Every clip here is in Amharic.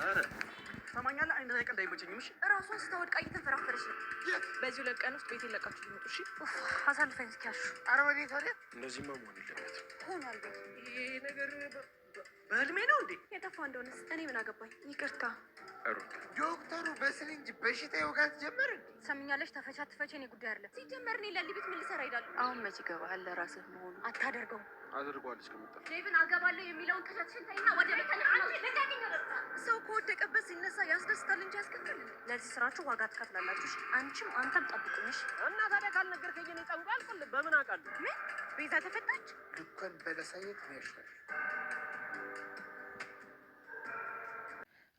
አረ ሰማኛለ አይንደ ላይ ቀንዳ ይመቸኝም። እሺ ራሷን ስታወድቃ እየተንፈራፈረች ነው። በዚህ ሁለት ቀን ውስጥ ቤት ለቃችሁ ሊመጡ። እሺ አሳልፈኝ እስኪያሹ። አረ ወዴት ታዲያ? እንደዚህማ መሆን የለበትም። ሆኗል። ይሄ ነገር በህልሜ ነው እንዴ? የጠፋ እንደሆነስ እኔ ምን አገባኝ? ይቅርታ። ዶክተሩ በስሪንጅ በሽታ ይወጋት ጀመር። ሰምኛለሽ? ተፈቻ ትፈቼ እኔ ጉዳይ አይደለም። ሲጀመር እኔ ለሊ ቤት ምን ልሰራ እሄዳለሁ? አሁን መች ይገባሃል? ለራስህ መሆኑ አታደርገውም። አድርጓለች ከመጣ ዴቭን አገባለሁ የሚለውን ቅዠትሽን ተይና ወደ ቤት ሰው ከወደቀበት ሲነሳ ያስደስታል እንጂ ያስከፍል። ለዚህ ስራችሁ ዋጋ ትከፍላላችሁ። አንቺም አንተም ጠብቁኝሽ። እና ታዲያ ካልነገርከኝ እኔ ጠንቋ አልፈልግም። በምን አውቃለሁ? ምን ቤዛ ተፈታች? ልኳን በለሳየት ነው ያሻል።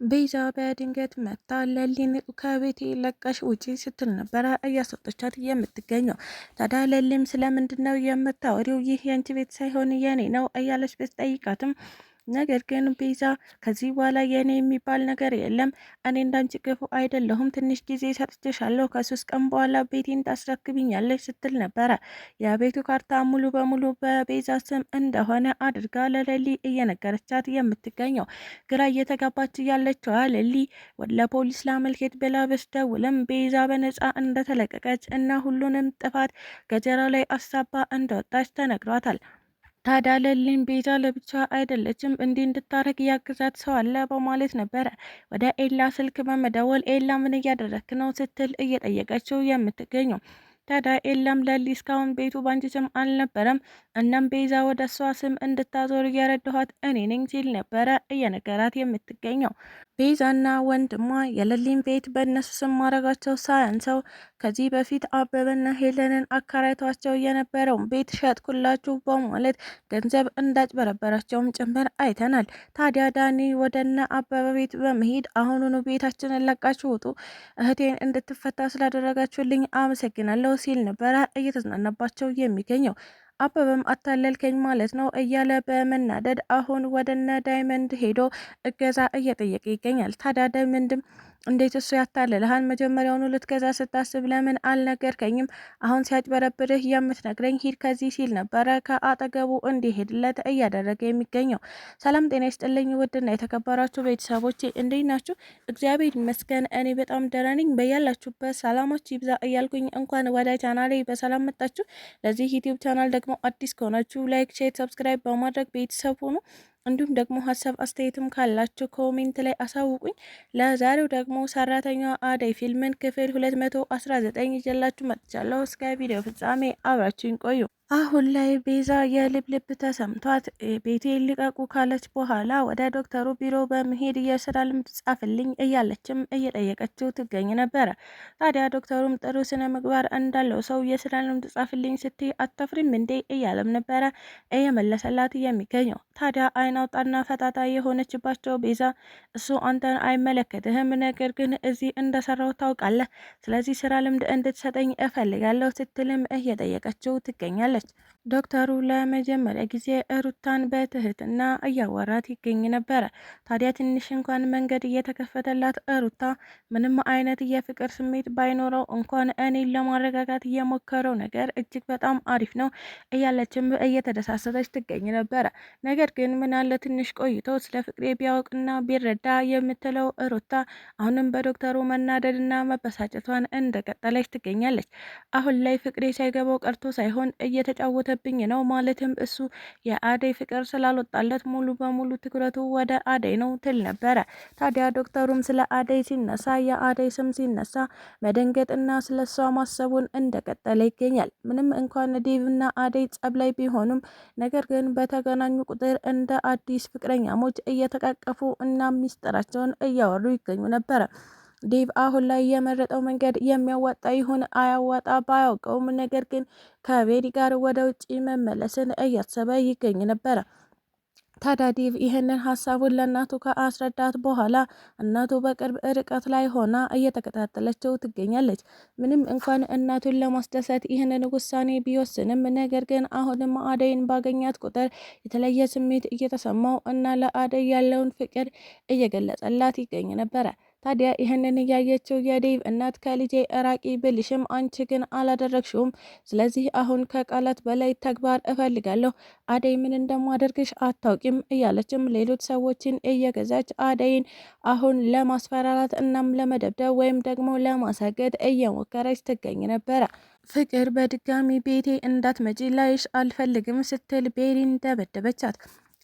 ቤዛ በድንገት መታ ለሊን ከቤቴ ለቀሽ ውጪ ስትል ነበረ እያስወጣቻት የምትገኘው። ታዲያ ለሊም ስለምንድን ነው የምታወሪው? ይህ የአንቺ ቤት ሳይሆን የኔ ነው እያለች ብትጠይቃትም ነገር ግን ቤዛ ከዚህ በኋላ የኔ የሚባል ነገር የለም፣ እኔ እንዳንቺ ክፉ አይደለሁም፣ ትንሽ ጊዜ ሰጥቼሻለሁ፣ ከ3 ቀን በኋላ ቤቴን ታስረክብኛለች ስትል ነበረ። የቤቱ ካርታ ሙሉ በሙሉ በቤዛ ስም እንደሆነ አድርጋ ለሌሊ እየነገረቻት የምትገኘው። ግራ እየተጋባች ያለችዋ ሌሊ ለፖሊስ ላመልከት ብላ ብትደውልም ቤዛ በነፃ እንደተለቀቀች እና ሁሉንም ጥፋት ገጀራው ላይ አሳባ እንደወጣች ተነግሯታል። ታዲያ ለሊን ቤዛ ለብቻ አይደለችም እንዲህ እንድታረግ ያግዛት ሰው አለ በማለት ነበረ ወደ ኤላ ስልክ በመደወል ኤላ ምን እያደረክ ነው ስትል እየጠየቀችው የምትገኘው። ታዲያ ኤላም ለሊ እስካሁን ቤቱ ባንቺ ስም አልነበረም፣ እናም ቤዛ ወደ እሷ ስም እንድታዞር እየረዳኋት እኔ ነኝ ሲል ነበረ እየነገራት የምትገኘው። ቤዛና ወንድሟ የለሊን ቤት በእነሱ ስም ማድረጋቸው ሳያንሰው ከዚህ በፊት አበበና ሄለንን አከራይቷቸው የነበረውን ቤት ሸጥኩላችሁ በማለት ገንዘብ እንዳጭበረበራቸውም ጭምር አይተናል። ታዲያ ዳኒ ወደነ አበበ ቤት በመሄድ አሁኑኑ ቤታችንን ለቃችሁ ውጡ፣ እህቴን እንድትፈታ ስላደረጋችሁልኝ አመሰግናለሁ ሲል ነበረ እየተዝናናባቸው የሚገኘው። አበበም አታለልከኝ ማለት ነው እያለ በመናደድ አሁን ወደነ ዳይመንድ ሄዶ እገዛ እየጠየቀ ይገኛል። ታዲያ ዳይመንድም እንዴት እሱ ያታለልሃል? መጀመሪያውኑ ልትገዛ ስታስብ ለምን አልነገርከኝም? አሁን ሲያጭበረብርህ የምትነግረኝ ሂድ ከዚህ ሲል ነበረ ከአጠገቡ እንዲሄድለት እያደረገ የሚገኘው። ሰላም ጤና ይስጥልኝ ውድና የተከበራችሁ ቤተሰቦቼ እንዴት ናችሁ? እግዚአብሔር ይመስገን እኔ በጣም ደህና ነኝ። በያላችሁበት ሰላማችሁ ይብዛ እያልኩኝ እንኳን ወደ ቻናሌ በሰላም መጣችሁ። ለዚህ ዩቲዩብ ቻናል ደግሞ አዲስ ከሆናችሁ ላይክ፣ ሼር፣ ሰብስክራይብ በማድረግ ቤተሰብ ሁኑ። እንዲሁም ደግሞ ሀሳብ አስተያየትም ካላችሁ ኮሜንት ላይ አሳውቁኝ። ለዛሬው ደግሞ ሰራተኛ አደይ ፊልምን ክፍል 219 ይዤላችሁ መጥቻለሁ። እስከ ቪዲዮ ፍጻሜ አብራችሁኝ ቆዩ። አሁን ላይ ቤዛ የልብ ተሰምቷት ቤቴ ሊቀቁ ካለች በኋላ ወደ ዶክተሩ ቢሮ በመሄድ የስራ ልምድ ጻፍልኝ እያለችም እየጠየቀችው ትገኝ ነበረ። ታዲያ ዶክተሩም ጥሩ ስነ ምግባር እንዳለው ሰው የስራ ልምድ ጻፍልኝ ስትይ አታፍሪም እንዴ እያለም ነበረ እየመለሰላት የሚገኘው። ታዲያ አይን አውጣና ፈጣጣ የሆነችባቸው ቤዛ እሱ አንተን አይመለከትህም፣ ነገር ግን እዚህ እንደሰራው ታውቃለህ፣ ስለዚህ ስራ ልምድ እንድትሰጠኝ እፈልጋለሁ ስትልም እየጠየቀችው ትገኛለች። ዶክተሩ ለመጀመሪያ ጊዜ ሩታን በትህትና እያወራት ይገኝ ነበረ። ታዲያ ትንሽ እንኳን መንገድ እየተከፈተላት ሩታ ምንም አይነት የፍቅር ስሜት ባይኖረው እንኳን እኔን ለማረጋጋት የሞከረው ነገር እጅግ በጣም አሪፍ ነው እያለችም እየተደሳሰተች ትገኝ ነበረ። ነገር ግን ምናለ ትንሽ ቆይቶ ስለ ፍቅሬ ቢያውቅና ቢረዳ የምትለው ሩታ አሁንም በዶክተሩ መናደድና መበሳጨቷን እንደቀጠለች ትገኛለች። አሁን ላይ ፍቅሬ ሳይገባው ቀርቶ ሳይሆን እየተጫወተብኝ ነው፣ ማለትም እሱ የአደይ ፍቅር ስላልወጣለት ሙሉ በሙሉ ትኩረቱ ወደ አደይ ነው ትል ነበረ። ታዲያ ዶክተሩም ስለ አደይ ሲነሳ የአደይ ስም ሲነሳ መደንገጥና ስለ እሷ ማሰቡን እንደቀጠለ ይገኛል። ምንም እንኳን ዴቭና አደይ ጸብ ላይ ቢሆኑም ነገር ግን በተገናኙ ቁጥር እንደ አዲስ ፍቅረኛሞች እየተቃቀፉ እና ሚስጥራቸውን እያወሩ ይገኙ ነበረ። ዴቭ አሁን ላይ የመረጠው መንገድ የሚያዋጣ ይሁን አያዋጣ ባያውቀውም ነገር ግን ከቤሪ ጋር ወደ ውጭ መመለስን እያሰበ ይገኝ ነበረ። ታዲያ ዴቭ ይህንን ሀሳቡን ለእናቱ ከአስረዳት በኋላ እናቱ በቅርብ ርቀት ላይ ሆና እየተከታተለችው ትገኛለች። ምንም እንኳን እናቱን ለማስደሰት ይህንን ውሳኔ ቢወስንም ነገር ግን አሁንም አደይን ባገኛት ቁጥር የተለየ ስሜት እየተሰማው እና ለአደይ ያለውን ፍቅር እየገለጸላት ይገኝ ነበረ። ታዲያ ይህንን እያየችው የዴቭ እናት ከልጄ እራቂ ብልሽም አንቺ ግን አላደረግሽውም። ስለዚህ አሁን ከቃላት በላይ ተግባር እፈልጋለሁ። አደይ ምን እንደማደርግሽ አታውቂም እያለችም ሌሎች ሰዎችን እየገዛች አደይን አሁን ለማስፈራራት እናም ለመደብደብ ወይም ደግሞ ለማሳገድ እየሞከረች ትገኝ ነበረ። ፍቅር በድጋሚ ቤቴ እንዳትመጪ ላይሽ አልፈልግም ስትል ቤሪን ደበደበቻት።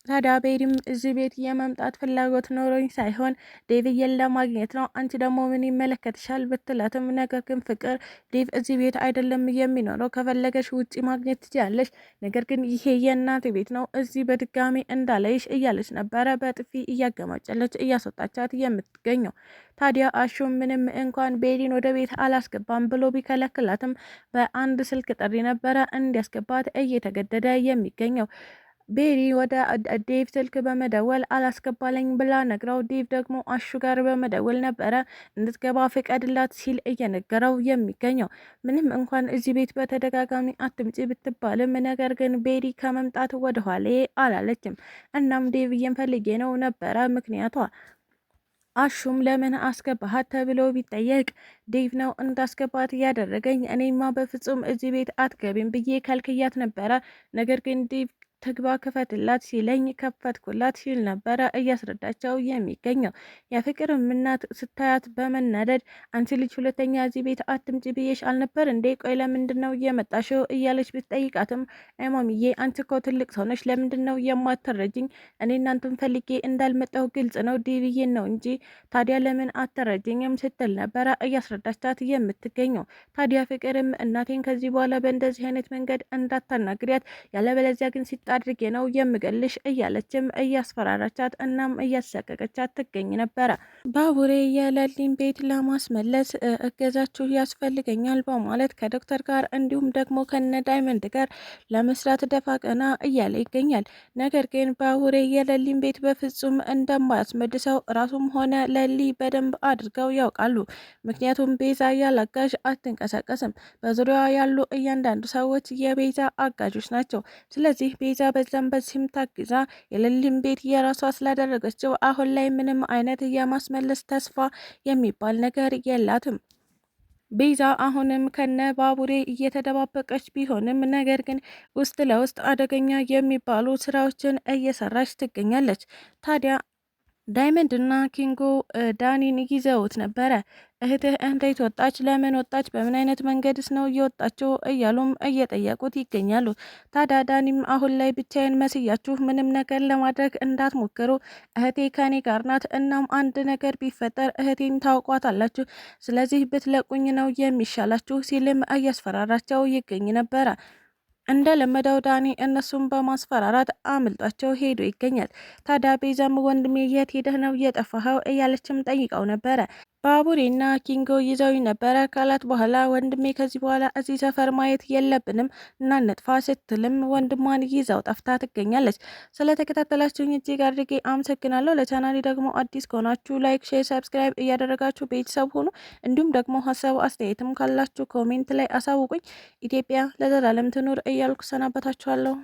ታዲያ ቤሪም እዚህ ቤት የመምጣት ፍላጎት ኖሮኝ ሳይሆን ዴቭዬን ለማግኘት ነው፣ አንቺ ደግሞ ምን ይመለከትሻል ብትላትም፣ ነገር ግን ፍቅር ዴቭ እዚህ ቤት አይደለም የሚኖረው፣ ከፈለገሽ ውጪ ማግኘት ትችያለሽ፣ ነገር ግን ይሄ የእናቴ ቤት ነው፣ እዚህ በድጋሚ እንዳላይሽ እያለች ነበረ በጥፊ እያገማጨለች እያስወጣቻት የምትገኘው። ታዲያ አሹም ምንም እንኳን ቤሪን ወደ ቤት አላስገባም ብሎ ቢከለክላትም በአንድ ስልክ ጥሪ ነበረ እንዲያስገባት እየተገደደ የሚገኘው። ቤሪ ወደ ዴቭ ስልክ በመደወል አላስገባለኝ ብላ ነግራው፣ ዴቭ ደግሞ አሹ ጋር በመደወል ነበረ እንድትገባ ፍቀድላት ሲል እየነገረው የሚገኘው። ምንም እንኳን እዚህ ቤት በተደጋጋሚ አትምጪ ብትባልም ነገር ግን ቤሪ ከመምጣት ወደኋላ አላለችም። እናም ዴቭዬን ፈልጌ ነው ነበረ ምክንያቷ። አሹም ለምን አስገባሃት ተብሎ ቢጠየቅ ዴቭ ነው እንዳስገባት እያደረገኝ፣ እኔማ በፍጹም እዚህ ቤት አትገቢም ብዬ ከልክያት ነበረ፣ ነገር ግን ዴቭ ትግባ ክፈትላት ሲለኝ ከፈትኩላት ሲል ነበረ እያስረዳቸው የሚገኘው። የፍቅርም እናት ስታያት በመናደድ አንቺ ልጅ ሁለተኛ እዚህ ቤት አትምጪ ብዬሽ አልነበር እንዴ? ቆይ ለምንድን ነው የመጣሽው? እያለች ብትጠይቃትም ማሚዬ አንቺ እኮ ትልቅ ሰው ነሽ፣ ለምንድን ነው የማትረጅኝ? እኔ እናንተን ፈልጌ እንዳልመጣሁ ግልጽ ነው፣ ዴቭዬን ነው እንጂ ታዲያ ለምን አትረጅኝም? ስትል ነበረ እያስረዳቻት የምትገኘው። ታዲያ ፍቅርም እናቴን ከዚህ በኋላ በእንደዚህ አይነት መንገድ እንዳታናግሪያት፣ ያለበለዚያ ግን አድርጌ ነው የምገልሽ እያለችም እያስፈራራቻት እናም እያሰቀቀቻት ትገኝ ነበረ። ባቡሬ የለሊን ቤት ለማስመለስ እገዛችሁ ያስፈልገኛል በማለት ከዶክተር ጋር እንዲሁም ደግሞ ከነ ዳይመንድ ጋር ለመስራት ደፋ ቀና እያለ ይገኛል። ነገር ግን ባቡሬ የለሊን ቤት በፍጹም እንደማያስመልሰው ራሱም ሆነ ለሊ በደንብ አድርገው ያውቃሉ። ምክንያቱም ቤዛ ያላጋዥ አትንቀሳቀስም። በዙሪያዋ ያሉ እያንዳንዱ ሰዎች የቤዛ አጋዦች ናቸው። ስለዚህ ቤዛ በዛም በዚህም ታግዛ የለሊን ቤት የራሷ ስላደረገችው አሁን ላይ ምንም አይነት የማስመለስ ተስፋ የሚባል ነገር የላትም። ቤዛ አሁንም ከነ ባቡሬ እየተደባበቀች ቢሆንም ነገር ግን ውስጥ ለውስጥ አደገኛ የሚባሉ ስራዎችን እየሰራች ትገኛለች። ታዲያ ዳይመንድ እና ኪንጎ ዳኒን ይዘውት ነበረ። እህትህ እንዴት ወጣች? ለምን ወጣች? በምን አይነት መንገድስ ነው እየወጣችው? እያሉም እየጠየቁት ይገኛሉ። ታዲያ ዳኒም አሁን ላይ ብቻዬን መስያችሁ ምንም ነገር ለማድረግ እንዳትሞክሩ፣ እህቴ ከኔ ጋር ናት። እናም አንድ ነገር ቢፈጠር እህቴን ታውቋታላችሁ፣ ስለዚህ ብትለቁኝ ነው የሚሻላችሁ ሲልም እያስፈራራቸው ይገኝ ነበረ። እንደ ለመደው ዳኒ እነሱን በማስፈራራት አምልጧቸው ሄዶ ይገኛል። ታዲያ ቤዛም ወንድሜ የት ሄደህ ነው የጠፋኸው? እያለችም ጠይቀው ነበረ። ባቡሬና ኪንጎ ይዘው ነበረ ካላት በኋላ ወንድሜ ከዚህ በኋላ እዚህ ሰፈር ማየት የለብንም እና ነጥፋ ስትልም ወንድሟን ይዘው ጠፍታ ትገኛለች። ስለተከታተላችሁኝ እጅግ አድርጌ አመሰግናለሁ። ለቻናሌ ደግሞ አዲስ ከሆናችሁ ላይክ፣ ሼር፣ ሰብስክራይብ እያደረጋችሁ ቤተሰብ ሆኑ። እንዲሁም ደግሞ ሀሳብ አስተያየትም ካላችሁ ኮሜንት ላይ አሳውቁኝ። ኢትዮጵያ ለዘላለም ትኑር እያልኩ ሰናበታችኋለሁ።